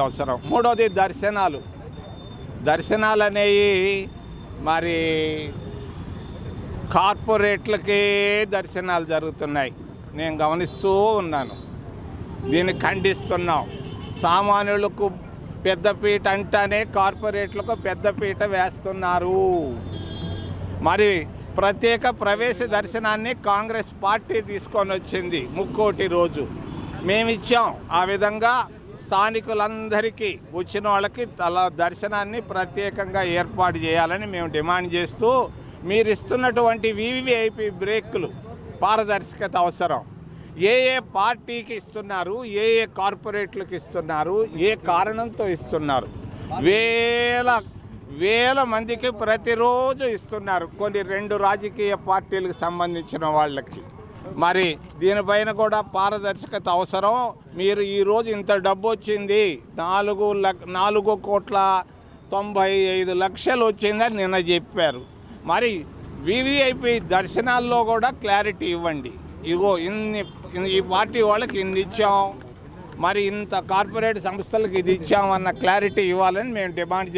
అవసరం. మూడోది దర్శనాలు అనేవి మరి కార్పొరేట్లకే దర్శనాలు జరుగుతున్నాయి. నేను గమనిస్తూ ఉన్నాను. దీన్ని ఖండిస్తున్నాం. సామాన్యులకు పెద్దపీట అంటేనే కార్పొరేట్లకు పెద్దపీట వేస్తున్నారు. మరి ప్రత్యేక ప్రవేశ దర్శనాన్ని కాంగ్రెస్ పార్టీ తీసుకొని వచ్చింది ముక్కోటి రోజు. మేమిచ్చాం. ఆ విధంగా స్థానికులందరికీ వచ్చిన వాళ్ళకి దర్శనాన్ని ప్రత్యేకంగా ఏర్పాటు చేయాలని మేము డిమాండ్ చేస్తూ, మీరు ఇస్తున్నటువంటి వివిఐపి బ్రేకులు పారదర్శకత అవసరం. ఏ పార్టీకి ఇస్తున్నారు, ఏ కార్పొరేట్లకు ఇస్తున్నారు, ఏ కారణంతో ఇస్తున్నారు? వేల మందికి ప్రతిరోజు ఇస్తున్నారు, కొన్ని 2 రాజకీయ పార్టీలకు సంబంధించిన వాళ్ళకి. మరి దీనిపైన కూడా పారదర్శకత అవసరం. మీరు ఈరోజు ఇంత డబ్బు వచ్చింది, 4,95,00,000 వచ్చిందని నిన్న చెప్పారు. మరి వివిఐపి దర్శనాల్లో కూడా క్లారిటీ ఇవ్వండి. ఇగో ఈ పార్టీ వాళ్ళకి ఇన్ని ఇచ్చాం, మరి ఇంత కార్పొరేట్ సంస్థలకు ఇది ఇచ్చామన్న క్లారిటీ ఇవ్వాలని మేము డిమాండ్ చేస్తాం.